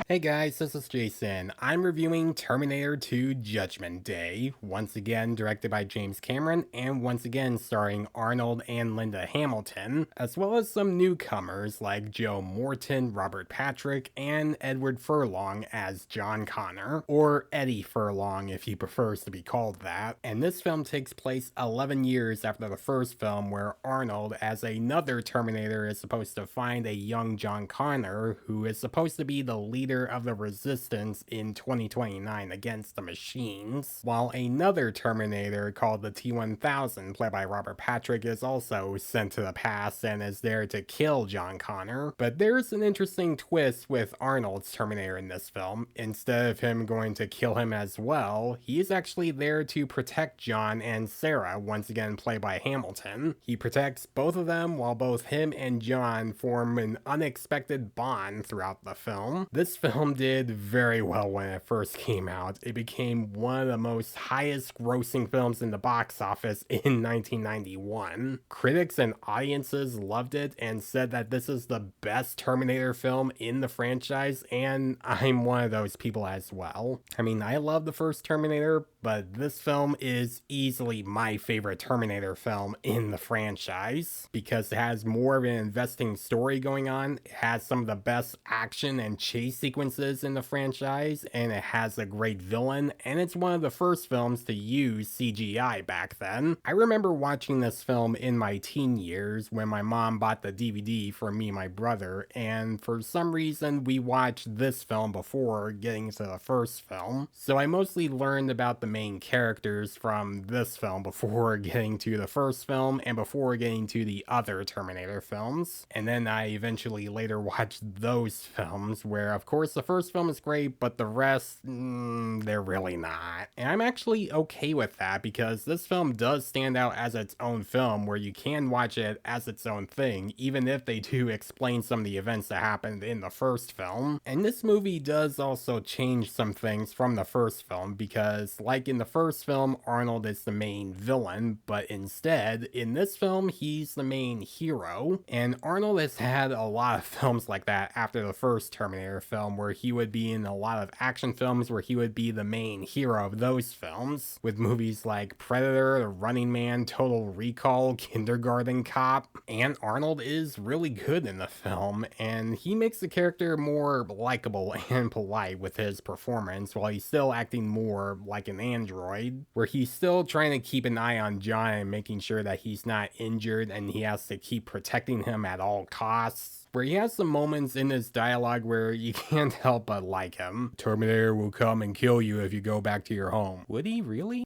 Hey guys, this is Jason. I'm reviewing Terminator 2 Judgment Day, once again directed by James Cameron, and once again starring Arnold and Linda Hamilton, as well as some newcomers like Joe Morton, Robert Patrick, and Edward Furlong as John Connor, or Eddie Furlong if he prefers to be called that. And this film takes place 11 years after the first film, where Arnold, as another Terminator, is supposed to find a young John Connor, who is supposed to be the leader of the resistance in 2029 against the machines, while another Terminator called the T-1000, played by Robert Patrick, is also sent to the past and is there to kill John Connor. But there's an interesting twist with Arnold's Terminator in this film. Instead of him going to kill him as well, he is actually there to protect John and Sarah, once again played by Hamilton. He protects both of them while both him and John form an unexpected bond throughout the film. This film did very well when it first came out. It became one of the most highest grossing films in the box office in 1991. Critics and audiences loved it and said that this is the best Terminator film in the franchise, and I'm one of those people as well. I mean, I love the first Terminator, but this film is easily my favorite Terminator film in the franchise because it has more of an investing story going on, it has some of the best action and chase sequences in the franchise, and it has a great villain, and it's one of the first films to use CGI back then. I remember watching this film in my teen years when my mom bought the DVD for me and my brother, and for some reason we watched this film before getting to the first film, so I mostly learned about the main characters from this film before getting to the first film and before getting to the other Terminator films. And then I eventually later watched those films where, of course, the first film is great, but the rest, they're really not. And I'm actually okay with that because this film does stand out as its own film where you can watch it as its own thing, even if they do explain some of the events that happened in the first film. And this movie does also change some things from the first film because, like in the first film, Arnold is the main villain, but instead, in this film, he's the main hero. And Arnold has had a lot of films like that after the first Terminator film, where he would be in a lot of action films where he would be the main hero of those films, with movies like Predator, The Running Man, Total Recall, Kindergarten Cop. And Arnold is really good in the film, and he makes the character more likable and polite with his performance, while he's still acting more like an android, where he's still trying to keep an eye on John and making sure that he's not injured and he has to keep protecting him at all costs. Where he has some moments in his dialogue where you can't help but like him. Terminator will come and kill you if you go back to your home. Would he really?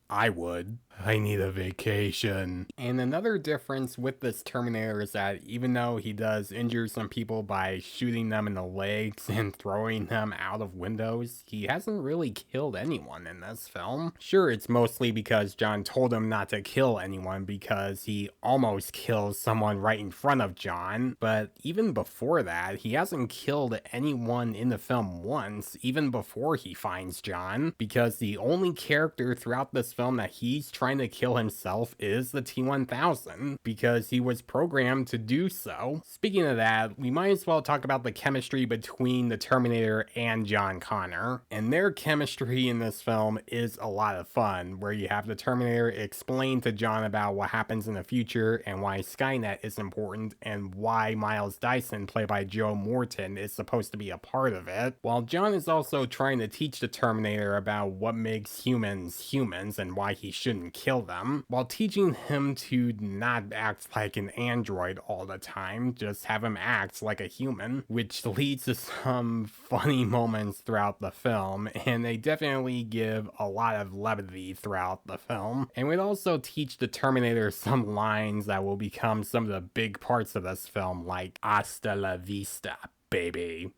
I would. I need a vacation. And another difference with this Terminator is that even though he does injure some people by shooting them in the legs and throwing them out of windows, he hasn't really killed anyone in this film. Sure, it's mostly because John told him not to kill anyone because he almost kills someone right in front of John, but even before that, he hasn't killed anyone in the film once, even before he finds John, because the only character throughout this film that he's trying to kill himself is the T-1000, because he was programmed to do so. Speaking of that, we might as well talk about the chemistry between the Terminator and John Connor. And their chemistry in this film is a lot of fun, where you have the Terminator explain to John about what happens in the future and why Skynet is important and why Miles Dyson, played by Joe Morton, is supposed to be a part of it, while John is also trying to teach the Terminator about what makes humans humans and why he shouldn't kill them, while teaching him to not act like an android all the time, just have him act like a human, which leads to some funny moments throughout the film, and they definitely give a lot of levity throughout the film, and would also teach the Terminator some lines that will become some of the big parts of this film, like "Hasta la vista, baby,"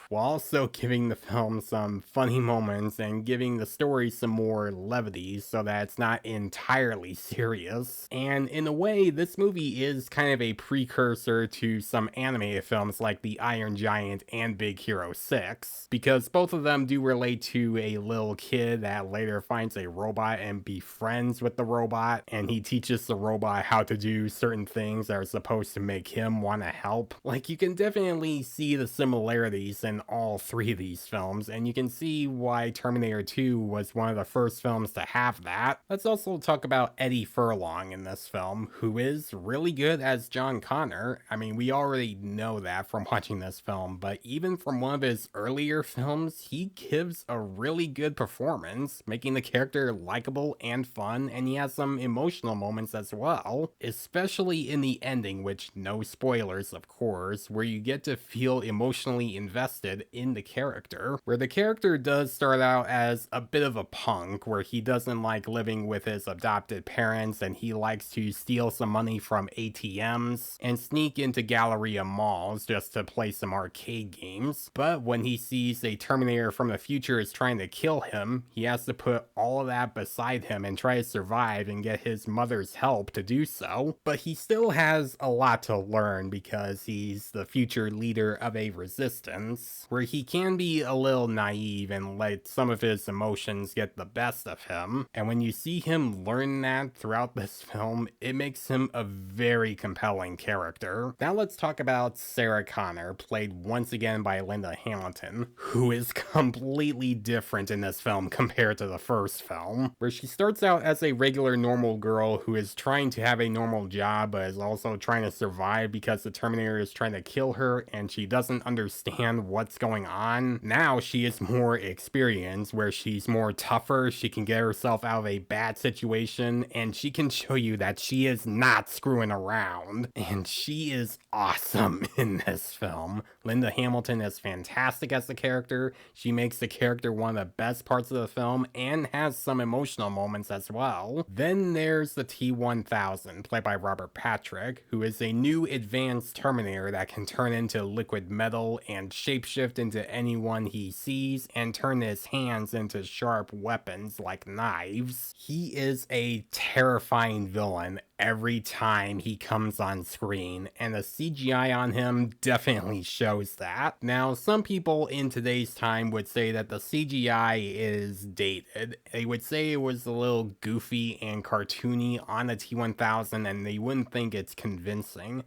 while also giving the film some funny moments and giving the story some more levity so that it's not entirely serious. And in a way, this movie is kind of a precursor to some animated films like The Iron Giant and Big Hero 6, because both of them do relate to a little kid that later finds a robot and befriends with the robot, and he teaches the robot how to do certain things that are supposed to make him want to help. Like, you can definitely see the similarities in all three of these films, and you can see why Terminator 2 was one of the first films to have that. Let's also talk about Eddie Furlong in this film, who is really good as John Connor. I mean, we already know that from watching this film, but even from one of his earlier films, he gives a really good performance, making the character likable and fun, and he has some emotional moments as well, especially in the ending, which no spoilers of course, where you get to feel emotionally invested in the character, where the character does start out as a bit of a punk, where he doesn't like living with his adopted parents and he likes to steal some money from ATMs and sneak into Galleria malls just to play some arcade games. But when he sees a Terminator from the future is trying to kill him, he has to put all of that beside him and try to survive and get his mother's help to do so. But he still has a lot to learn because he's the future leader of a resistance, where he can be a little naive and let some of his emotions get the best of him. And when you see him learn that throughout this film, it makes him a very compelling character. Now let's talk about Sarah Connor, played once again by Linda Hamilton, who is completely different in this film compared to the first film, where she starts out as a regular normal girl who is trying to have a normal job but is also trying to survive because the Terminator is trying to kill her and she doesn't understand what's going on. Now she is more experienced, where she's more tougher, she can get herself out of a bad situation, and she can show you that she is not screwing around. And she is awesome in this film. Linda Hamilton is fantastic as the character. She makes the character one of the best parts of the film and has some emotional moments as well. Then there's the T-1000, played by Robert Patrick, who is a new advanced Terminator that can turn into liquid metal and shapeshift into anyone he sees and turn his hands into sharp weapons like knives. He is a terrifying villain every time he comes on screen, and the CGI on him definitely shows that. Now, some people in today's time would say that the CGI is dated. They would say it was a little goofy and cartoony on the T-1000, and they wouldn't think it's convincing.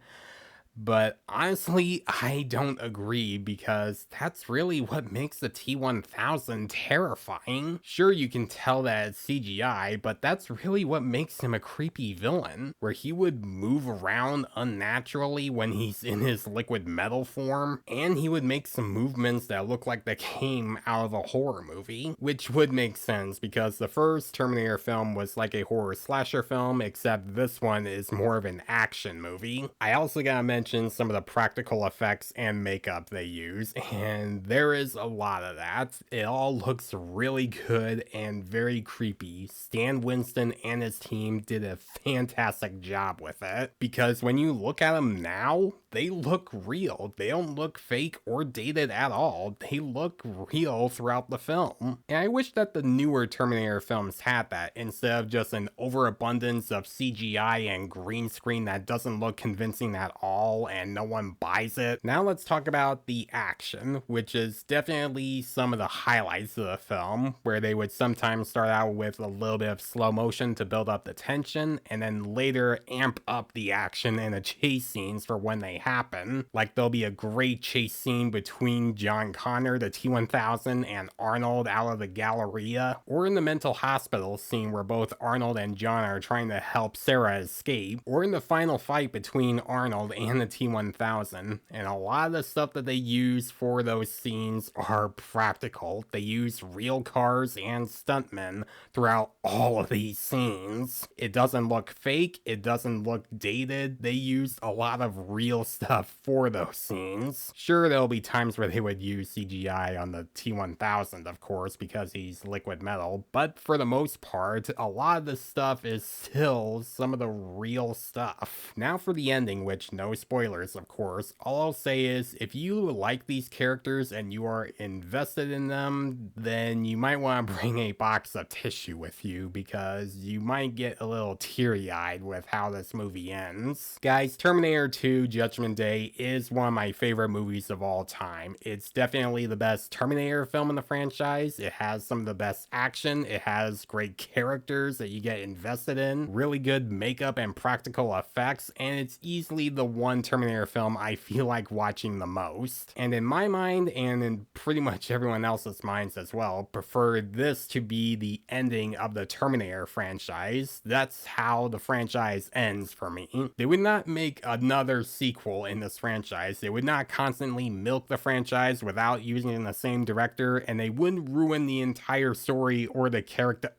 But honestly, I don't agree, because that's really what makes the T-1000 terrifying. Sure, you can tell that it's CGI, but that's really what makes him a creepy villain, where he would move around unnaturally when he's in his liquid metal form, and he would make some movements that look like they came out of a horror movie, which would make sense because the first Terminator film was like a horror slasher film, except this one is more of an action movie. I also gotta mention some of the practical effects and makeup they use, and there is a lot of that. It all looks really good and very creepy. Stan Winston and his team did a fantastic job with it, because when you look at them now, they look real. They don't look fake or dated at all. They look real throughout the film. And I wish that the newer Terminator films had that, instead of just an overabundance of CGI and green screen that doesn't look convincing at all and no one buys it. Now let's talk about the action, which is definitely some of the highlights of the film, where they would sometimes start out with a little bit of slow motion to build up the tension, and then later amp up the action and the chase scenes for when they happen. Like, there'll be a great chase scene between John Connor, the T-1000, and Arnold out of the Galleria, or in the mental hospital scene where both Arnold and John are trying to help Sarah escape, or in the final fight between Arnold and the T-1000. And a lot of the stuff that they use for those scenes are practical. They use real cars and stuntmen throughout all of these scenes. It doesn't look fake, it doesn't look dated. They used a lot of real stuff for those scenes. Sure, there'll be times where they would use CGI on the T-1000, of course, because he's liquid metal, but for the most part, a lot of the stuff is still some of the real stuff. Now for the ending, which no spoilers, of course. All I'll say is, if you like these characters and you are invested in them, then you might want to bring a box of tissue with you, because you might get a little teary-eyed with how this movie ends. Guys, Terminator 2 Judgment Day is one of my favorite movies of all time. It's definitely the best Terminator film in the franchise. It has some of the best action, it has great characters that you get invested in, really good makeup and practical effects, and it's easily the one one Terminator film I feel like watching the most. And in my mind, and in pretty much everyone else's minds as well, prefer this to be the ending of the Terminator franchise. That's how the franchise ends for me. They would not make another sequel in this franchise. They would not constantly milk the franchise without using the same director, and they wouldn't ruin the entire story or the character.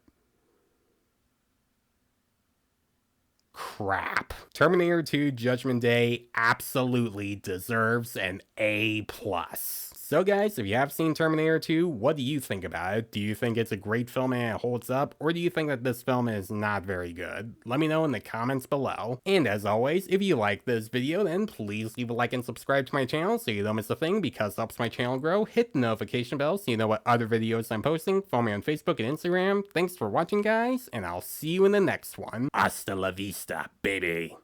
Crap. Terminator 2 Judgment Day absolutely deserves an A+. So guys, if you have seen Terminator 2, what do you think about it? Do you think it's a great film and it holds up? Or do you think that this film is not very good? Let me know in the comments below. And as always, if you like this video, then please leave a like and subscribe to my channel so you don't miss a thing, because it helps my channel grow. Hit the notification bell so you know what other videos I'm posting. Follow me on Facebook and Instagram. Thanks for watching, guys, and I'll see you in the next one. Hasta la vista, baby.